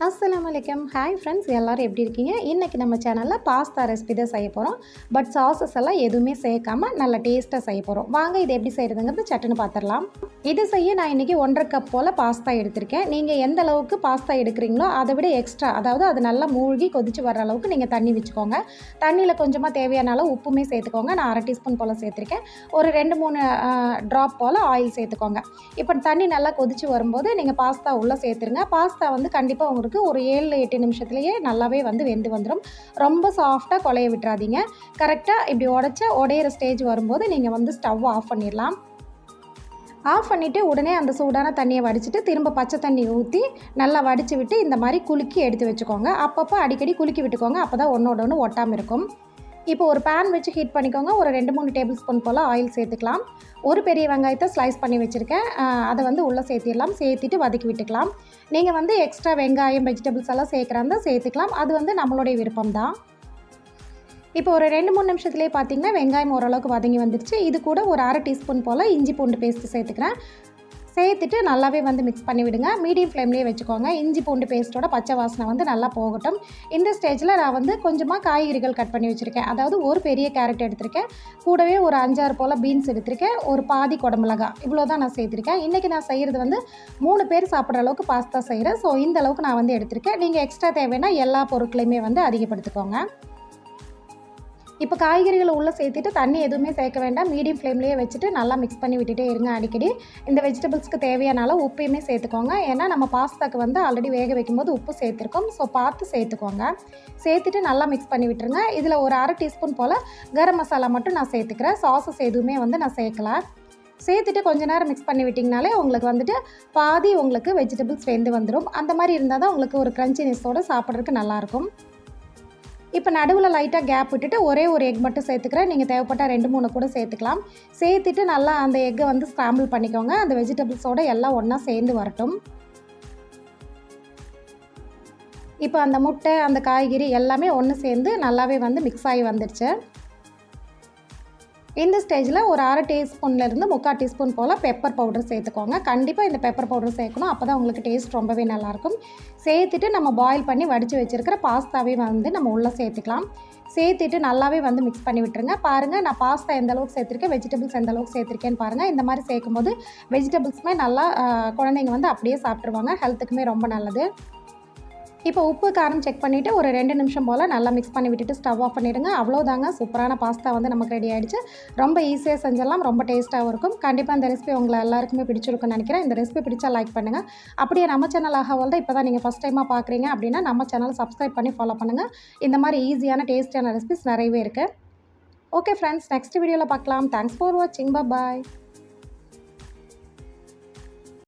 அஸ்ஸலாமு hi friends, எல்லோரும் எப்படி இருக்கீங்க? இன்றைக்கி நம்ம சேனலில் பாஸ்தா ரெசிபி தான் செய்ய போகிறோம். பட் சாஸஸ் எல்லாம் எதுவுமே சேர்க்காமல் நல்ல டேஸ்ட்டாக செய்ய போகிறோம். வாங்க இது எப்படி செய்கிறதுங்கிறது சட்டுன்னு பார்த்துடலாம். இது செய்ய நான் இன்றைக்கி 1.5 கப் போல் பாஸ்தா எடுத்திருக்கேன். நீங்கள் எந்த அளவுக்கு பாஸ்தா எடுக்கிறீங்களோ அதை விட எக்ஸ்ட்ரா, அதாவது அது நல்லா மூழ்கி கொதித்து வர அளவுக்கு நீங்கள் தண்ணி வச்சுக்கோங்க. தண்ணியில் கொஞ்சமாக தேவையான அளவு உப்புமே சேர்த்துக்கோங்க. நான் 1/2 டீஸ்பூன் போல் சேர்த்துருக்கேன். ஒரு 2-3 ட்ராப் போல் ஆயில் சேர்த்துக்கோங்க. இப்போ தண்ணி நல்லா கொதித்து வரும்போது நீங்கள் பாஸ்தா உள்ளே சேர்த்துருங்க. பாஸ்தா வந்து கண்டிப்பாக உங்களுக்கு ஒரு 7-8 நிமிஷத்துலேயே நல்லாவே வந்து வெந்து வந்துடும். ரொம்ப சாஃப்டாக குழைய விட்டுறாதீங்க. கரெக்டாக இப்படி உடையிற ஸ்டேஜ் வரும்போது நீங்கள் வந்து ஸ்டவ் ஆஃப் பண்ணிடலாம். ஆஃப் பண்ணிவிட்டு உடனே அந்த சூடான தண்ணியை வடிச்சிட்டு திரும்ப பச்சை தண்ணி ஊற்றி நல்லா வடித்து விட்டு இந்த மாதிரி குலுக்கி எடுத்து வச்சுக்கோங்க. அப்பப்போ அடிக்கடி குலுக்கி விட்டுக்கோங்க. அப்போ தான் ஒன்றோட ஒன்று ஒட்டாமல் இருக்கும். இப்போ ஒரு பேன் வச்சு ஹீட் பண்ணிக்கோங்க. ஒரு 2-3 டேபிள் ஸ்பூன் போல் ஆயில் சேர்த்துக்கலாம். ஒரு பெரிய வெங்காயத்தை ஸ்லைஸ் பண்ணி வச்சுருக்கேன். அதை வந்து உள்ளே சேர்த்திடலாம். சேர்த்துட்டு வதக்கி விட்டுக்கலாம். நீங்கள் வந்து எக்ஸ்ட்ரா வெங்காயம் வெஜிடபிள்ஸ் எல்லாம் சேர்க்குறாந்தா சேர்த்துக்கலாம். அது வந்து நம்மளுடைய விருப்பம் தான். இப்போ ஒரு 2-3 நிமிஷத்துலேயே பார்த்தீங்கன்னா வெங்காயம் ஓரளவுக்கு வதங்கி வந்துடுச்சு. இது கூட ஒரு 1/2 டீஸ்பூன் போல் இஞ்சி பூண்டு பேஸ்ட்டு சேர்த்துக்கிறேன். சேர்த்துட்டு நல்லாவே வந்து மிக்ஸ் பண்ணி விடுங்க. மீடியம் ஃப்ளேம்லேயே வச்சுக்கோங்க. இஞ்சி பூண்டு பேஸ்ட்டோட பச்சை வாசனை வந்து நல்லா போகட்டும். இந்த ஸ்டேஜில் நான் வந்து கொஞ்சமாக காய்கறிகள் கட் பண்ணி வச்சுருக்கேன். அதாவது ஒரு பெரிய கேரட் எடுத்திருக்கேன். கூடவே ஒரு 5-6 போல் பீன்ஸ் எடுத்திருக்கேன். ஒரு பாதி குடமிளகாய் இவ்வளோ தான் நான் சேர்த்துருக்கேன். இன்றைக்கி நான் செய்கிறது வந்து 3 பேர் சாப்பிட்ற அளவுக்கு பாஸ்தா செய்கிறேன். ஸோ இந்த அளவுக்கு நான் வந்து எடுத்திருக்கேன். நீங்கள் எக்ஸ்ட்ரா தேவைன்னா எல்லா பொருட்களையுமே வந்து அதிகப்படுத்திக்கோங்க. இப்போ காய்கறிகளை உள்ளே சேர்த்துட்டு தண்ணி எதுவுமே சேர்க்க வேண்டாம். மீடியம் ஃப்ளேம்லேயே வச்சுட்டு நல்லா மிக்ஸ் பண்ணி விட்டுட்டே இருங்க. அடிக்கடி இந்த வெஜிடபிள்ஸ்க்கு தேவையான அளவு உப்பையுமே சேர்த்துக்கோங்க. ஏன்னா நம்ம பாஸ்தாக்கு வந்து ஆல்ரெடி வேக வைக்கும்போது உப்பு சேர்த்துருக்கோம். ஸோ பார்த்து சேர்த்துக்கோங்க. சேர்த்துட்டு நல்லா மிக்ஸ் பண்ணி விட்டுருங்க. இதில் ஒரு 1/2 டீஸ்பூன் போல் கரம் மசாலா மட்டும் நான் சேர்த்துக்கிறேன். சாஸஸ் எதுவுமே வந்து நான் சேர்க்கல. சேர்த்துட்டு கொஞ்ச நேரம் மிக்ஸ் பண்ணி விட்டிங்கனாலே உங்களுக்கு வந்துட்டு பாதி உங்களுக்கு வெஜிடபிள்ஸ் வெந்து வந்துடும். அந்த மாதிரி இருந்தால் தான் உங்களுக்கு ஒரு க்ரன்ச்சினஸோடு சாப்பிட்றதுக்கு நல்லாயிருக்கும். இப்போ நடுவில் லைட்டாக கேப் விட்டுட்டு ஒரே ஒரு எக் மட்டும் சேர்த்துக்கிறேன். நீங்கள் தேவைப்பட்டால் 2-3 கூட சேர்த்துக்கலாம். சேர்த்துட்டு நல்லா அந்த எக்கை வந்து ஸ்க்ராம்பிள் பண்ணிக்கோங்க. அந்த வெஜிடபிள்ஸோடு எல்லாம் ஒன்றா சேர்ந்து வரட்டும். இப்போ அந்த முட்டை, அந்த காய்கறி எல்லாமே ஒன்று சேர்ந்து நல்லாவே வந்து மிக்ஸ் ஆகி வந்துடுச்சு. இந்த ஸ்டேஜில் ஒரு 1/2 டீஸ்பூன்லேருந்து 3/4 டீஸ்பூன் போல் பெப்பர் பவுடர் சேர்த்துக்கோங்க. கண்டிப்பாக இந்த பெப்பர் பவுடர் சேர்க்கணும். அப்போ தான் உங்களுக்கு டேஸ்ட் ரொம்பவே நல்லாயிருக்கும். சேர்த்துட்டு நம்ம பாயில் பண்ணி வடித்து வச்சுருக்கிற பாஸ்தாவே வந்து நம்ம உள்ளே சேர்த்துக்கலாம். சேர்த்துட்டு நல்லாவே வந்து மிக்ஸ் பண்ணி விட்டுருங்க. பாருங்கள், நான் பாஸ்தா எந்த அளவுக்கு சேர்த்துருக்கேன், வெஜிடபிள்ஸ் எந்த அளவுக்கு சேர்த்துருக்கேன்னு பாருங்கள். இந்த மாதிரி சேர்க்கும்போது வெஜிடபிள்ஸுமே நல்லா குழந்தைங்க வந்து அப்படியே சாப்பிட்ருவாங்க. ஹெல்த்துக்குமே ரொம்ப நல்லது. இப்போ உப்பு காரம் செக் பண்ணிவிட்டு ஒரு 2 நிமிஷம் போல் நல்லா மிக்ஸ் பண்ணி விட்டுட்டு ஸ்டவ் ஆஃப் பண்ணிவிடுங்க. அவ்வளோதாங்க, சூப்பரான பாஸ்தா வந்து நமக்கு ரெடி ஆகிடுச்சு. ரொம்ப ஈஸியாக செஞ்சிடலாம், ரொம்ப டேஸ்ட்டாகவும் இருக்கும். கண்டிப்பாக இந்த ரெசிபி உங்களை எல்லாருக்குமே பிடிச்சிருக்குன்னு நினைக்கிறேன். இந்த ரெசிபி பிடிச்சா லைக் பண்ணுங்கள். அப்படியே நம்ம சேனல் ஆகவால் தான் இப்போ தான் நீங்கள் ஃபஸ்ட் டைமாக பார்க்குறீங்க அப்படின்னா நம்ம சேனலை சப்ஸ்கிரைப் பண்ணி ஃபாலோ பண்ணுங்கள். இந்த மாதிரி ஈஸியான டேஸ்டியான ரெசிபிஸ் நிறையவே இருக்குது. ஓகே ஃப்ரெண்ட்ஸ், நெக்ஸ்ட் வீடியோவில் பார்க்கலாம். தேங்க்ஸ் ஃபார் வாட்சிங். பாய்.